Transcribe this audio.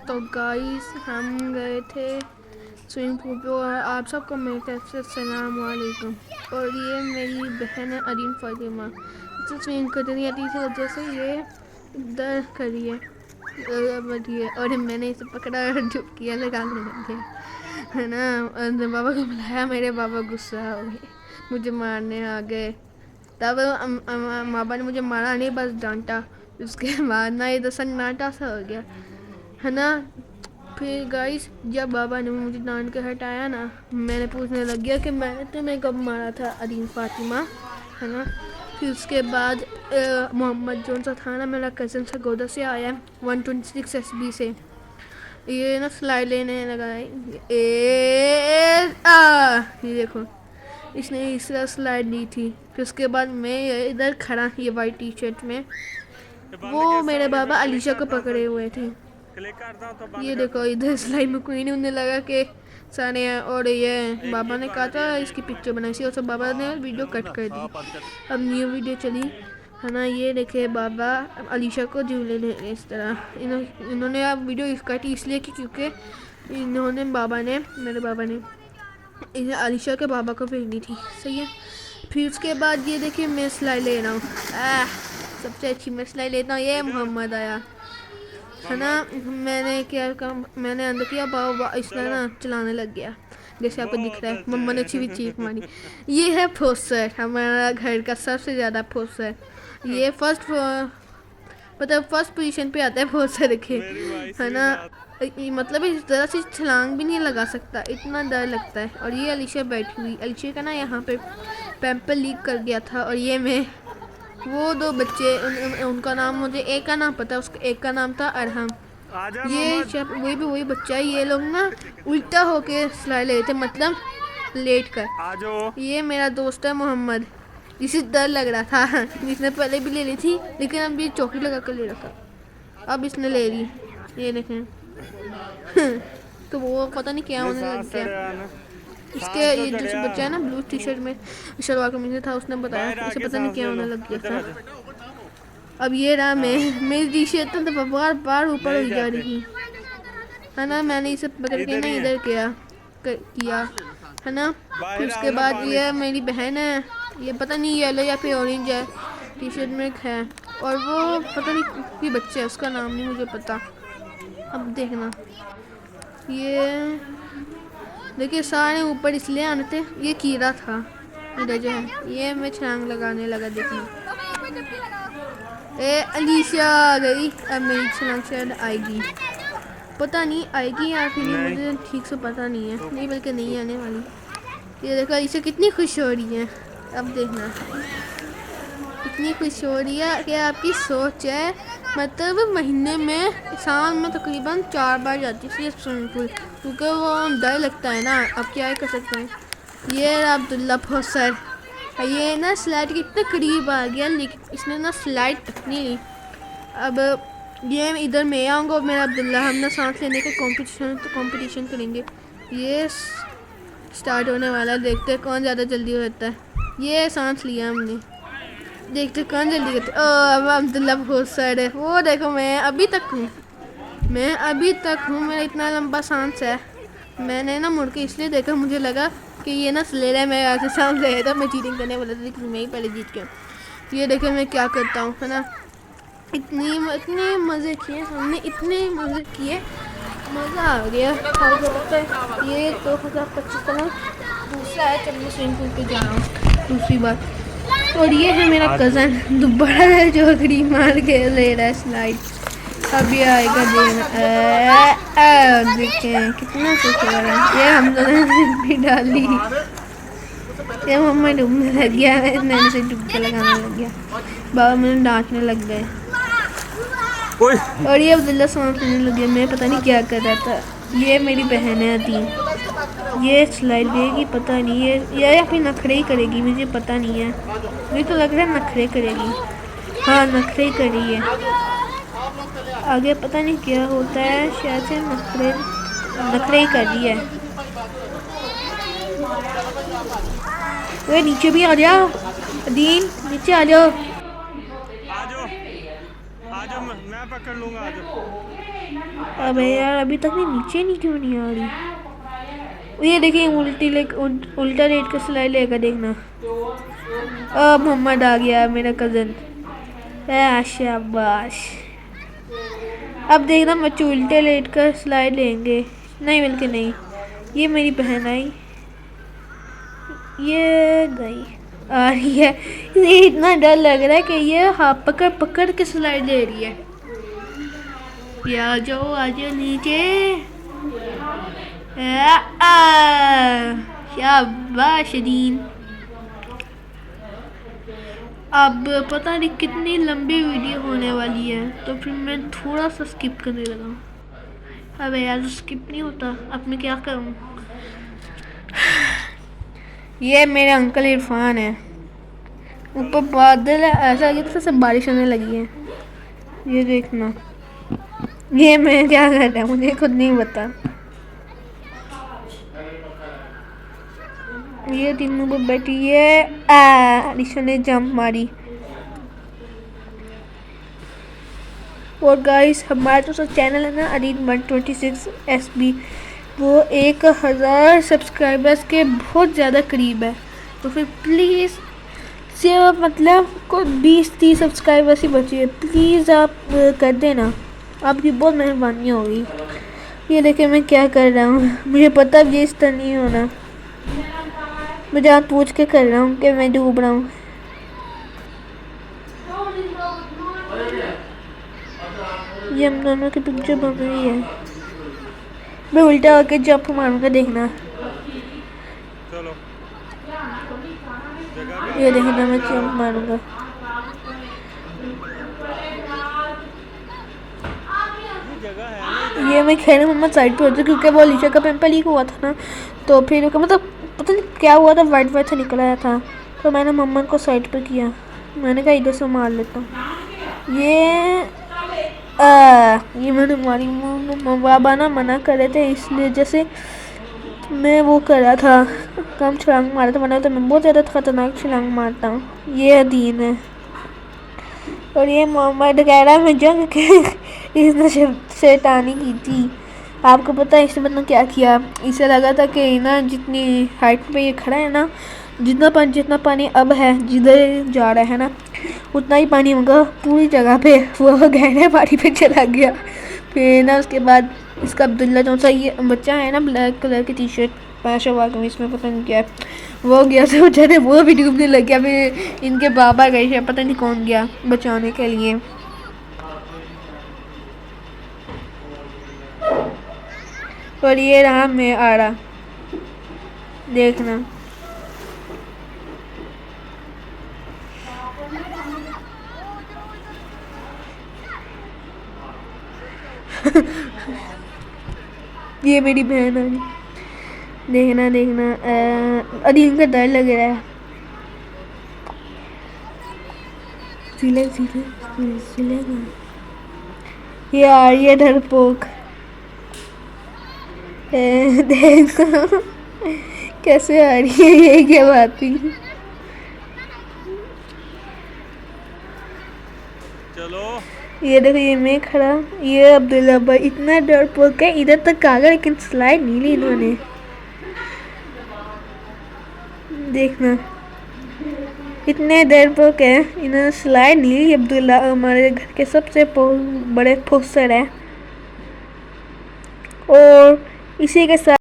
तो गाइस हम गए थे स्विमिंग पूल पे और आप सबको मेरी तरफ से अस्सलाम वालेकुम। और ये मेरी बहन है अरीन फातिमा, इसे स्विमिंग करने नहीं आती, इसी वजह से ये इधर करी है और मैंने इसे पकड़ा और डुबकियाँ लगाने लग गया है ना। और बाबा को बुलाया, मेरे बाबा गुस्सा हो गए, मुझे मारने आ गए। तब बाबा ने मुझे मारा नहीं, बस डांटा। उसके बाद ना इधर सन्नाटा सा हो गया है ना। फिर गाइस जब बाबा ने मुझे डांट के हटाया ना, मैंने पूछने लग गया कि मैंने तुम्हें कब मारा था अरीन फातिमा, है ना। फिर उसके बाद मोहम्मद जोन सा था ना, मेरा कज़न सा गोदा से आया 126 SB से, ये ना स्लाइड लेने लगा है। ये देखो, इसने इस तरह स्लाइड ली थी। फिर उसके बाद मैं इधर खड़ा, ये वाइट टी शर्ट में, वो मेरे बाबा अलीशा को पकड़े हुए थे। ये देखो इधर स्लाइड में कोई नहीं, उन्हें लगा कि सारे हैं। और ये बाबा ने कहा था इसकी पिक्चर बनाई थी, और सब बाबा ने वीडियो कट कर दी। अब न्यू वीडियो चली है ना। ये देखे बाबा अलीशा को झूले ले इस तरह। इन्होंने अब वीडियो काटी इसलिए कि क्योंकि इन्होंने मेरे बाबा ने इन्हें अलीशा के बाबा को भेजनी थी, सही है। फिर उसके बाद ये देखिए मैं सिलाई ले रहा हूँ, सबसे अच्छी मैं सिलाई लेता हूँ। ये मोहम्मद आया है ना, मैंने अंदर किया, बाबा इसने ना चलाने लग गया, जैसे आपको दिख रहा है। मम्मा ने अच्छी भी चीख मारी। ये है फोसर, हमारा घर का सबसे ज़्यादा फोसर। ये फर्स्ट पोजीशन पे आता है फोसर के, है ना। मतलब इस तरह से छलांग भी नहीं लगा सकता, इतना डर लगता है। और ये अलीशा बैठी हुई, अलीशा का ना यहाँ पे पैम्पर लीक कर गया था। और ये मैं, वो दो बच्चे, उनका नाम मुझे एक का नाम पता, उसका एक का नाम था अरहम। ये वही बच्चा है। ये लोग ना उल्टा होके सिलाई ले थे, मतलब लेट कर। ये मेरा दोस्त है मोहम्मद, जिसे डर लग रहा था, जिसने पहले भी ले ली थी, लेकिन अब ये चौकी लगा कर ले रखा, अब इसने ले ली। ये देखें तो वो पता नहीं क्या होने लग गया। इसके ये जो बच्चा है ना ब्लू टी शर्ट में शलवार कमीज था, उसने बताया इसे पता नहीं क्या होने लग गया था। अब ये रहा मेरी टी शर्ट तो बार बार ऊपर हो जा रही है ना। मैंने इसे पकड़ के ना इधर किया है ना। फिर उसके बाद ये मेरी बहन है, ये पता नहीं येलो या फिर ऑरेंज है, टी शर्ट में है। और वो पता नहीं कोई बच्चा है, उसका नाम नहीं मुझे पता। अब देखना, ये देखिए सारे ऊपर इसलिए आने थे, ये कीड़ा था इधर जो है। ये मैं छलांग लगाने लगा, देखना। अलीशा आ गई, अब मेरी छलांग शायद आएगी, पता नहीं आएगी या फिर नहीं, मुझे ठीक से पता नहीं है। नहीं बल्कि नहीं आने वाली। ये देखो अलीशा कितनी खुश हो रही है, अब देखना कितनी खुश हो रही है कि आपकी सोच है। मतलब महीने में, साल में तकरीबन 4 बार जाती है स्विमिंग पूल, क्योंकि वो डर लगता है ना। अब क्या कर सकते हैं। ये अब्दुल्ला फोसर, ये ना स्लाइड के इतने करीब आ गया, लेकिन इसने ना स्लाइड तक नहीं ली। अब ये इधर मैं आऊँगा और मेरा अब्दुल्ला, हम ना सांस लेने का कंपटीशन करेंगे। ये स्टार्ट होने वाला है, देखते हैं कौन ज़्यादा जल्दी होता है। ये सांस लिया हमने, देखते कौन जल्दी करते। अब अब्दुल्ला फोसर है, वो देखो मैं अभी तक हूँ, मेरा इतना लंबा सांस है। मैंने ना मुड़ के इसलिए देखा, मुझे लगा कि ये ना ले रहा है, मैं यहाँ से सांस ले रहा था, मैं चीटिंग करने वाला था, लेकिन मैं ही पहले जीत गया। ये देखो मैं क्या करता हूँ, है ना। इतने मज़े किए हमने, इतने मज़े किए, मज़ा आ गया। ये 2025 का ना दूसरा है जब मैं स्विमिंग पूल पे जा रहा हूँ, दूसरी बार। और ये है मेरा कज़न दोबारा है जो अगड़ी मार के ले रहा है स्लाइड। अब ये आएगा देखें कितना खुश हो रहा है। ये हम लोगों ने भी डाली, ये मम्मा डूबने लग गया, नैने से डुबके लगाने लग गया, बाबा मुझे डांटने लग गए। और ये अब्दुल्ला सांस लेने लग गया, मैं पता नहीं क्या कर रहा था। ये मेरी बहन है अदीन, ये स्लाइड लेगी, पता नहीं ये या फिर नखरे ही करेगी, मुझे पता नहीं है। मुझे तो लग रहा है नखरे करेगी, हाँ नखरे ही कर रही है। आगे पता नहीं क्या होता है, शायद से नखरे ही कर रही है। वे नीचे भी आ जाओ अदीन, नीचे आ जाओ। मैं पकड़ लूंगा, अबे यार अभी तक नहीं नीचे नहीं क्यों नहीं आ रही। ये देखिए उल्टा लेट कर स्लाइड लेकर देखना। अब मोहम्मद आ गया मेरा कजन। शाबाश। अब देखना बच्चे उल्टे लेट कर स्लाइड लेंगे। नहीं बल्कि नहीं, ये मेरी बहन आई, ये गई आ रही है। ये इतना डर लग रहा है कि ये हाथ पकड़ पकड़ के स्लाइड ले रही है। ये आ जाओ नीचे। शाबाश दीन। अब पता नहीं कितनी लंबी वीडियो होने वाली है, तो फिर मैं थोड़ा सा स्किप करने लगा। अबे यार स्किप नहीं होता, अब मैं क्या करूं। ये मेरे अंकल इरफान है। ऊपर बादल है, ऐसा लगे तो सब बारिश होने लगी है। ये देखना, ये मैं क्या कर रहा हूँ मुझे खुद नहीं पता। ये तीनों पर बैठी है। ऋषा ने जंप मारी। और गाइस हमारा जो चैनल है ना अरीन 126 SB, वो 1000 सब्सक्राइबर्स के बहुत ज़्यादा करीब है। तो फिर प्लीज़ सिर्फ मतलब को 20-30 सब्सक्राइबर्स ही बची है, प्लीज़ आप कर देना, आपकी बहुत मेहरबानी होगी। ये देखिए मैं क्या कर रहा हूँ, मुझे पता भी इस तरह नहीं होना, मैं जान पूछ के कर रहा हूँ कि मैं डूब रहा हूँ। ये हम दोनों की पिक्चर बन रही है। मैं उल्टा होके जंप मारूंगा, देखना। चलो ये देखना मैं जंप मारूंगा। ये मैं खेलने मम्मा साइड पे होती क्योंकि वो लीचा का पेपर लीक हुआ था ना, तो फिर मतलब पता नहीं क्या हुआ था, वाइट वाइट से निकल आया था, तो मैंने मम्मा को साइड पे किया। मैंने कहा इधर से मार लेता हूँ। ये मैंने मारी। बाबा ना मना कर रहे थे, इसलिए जैसे मैं वो कर रहा था, कम छलांग मारा था, वरना तो मैं बहुत ज़्यादा खतरनाक छलांग मारता हूँ। ये दीन है और ये मोहम्मद कह रहा है मैं जंग के इसने शैतानी की थी। आपको पता है इसने मतलब क्या किया, इसे लगा था कि ना जितनी हाइट पे ये खड़ा है ना, जितना पानी अब है जिधर जा रहा है ना, उतना ही पानी होगा पूरी जगह पे। वो गहरे पानी पे चला गया। फिर ना उसके बाद इसका अब्दुल्ला जो सा ये बच्चा है ना, ब्लैक कलर की टी शर्ट पाशा में, इसमें पता नहीं क्या है, वो गया तो बेचारे वो भी डूबने लग गया। फिर इनके बाबा गए थे, पता नहीं कौन गया बचाने के लिए। और ये रहा मैं आ रहा, देखना। ये मेरी बहन है, देखना देखना। अरे इनका डर लग रहा है। ये आ रही है डरपोक। देखो कैसे आ रही है, ये क्या बात हुई। चलो ये देखो ये मैं खड़ा, ये अब्दुल्ला भाई इतना डरपोक है, इधर तक आ गया लेकिन स्लाइड नहीं ली इन्होंने। देखना इतने डरपोक है, इन्होंने स्लाइड नहीं ली। अब्दुल्ला हमारे घर के सबसे बड़े फोसर है। और इसी के साथ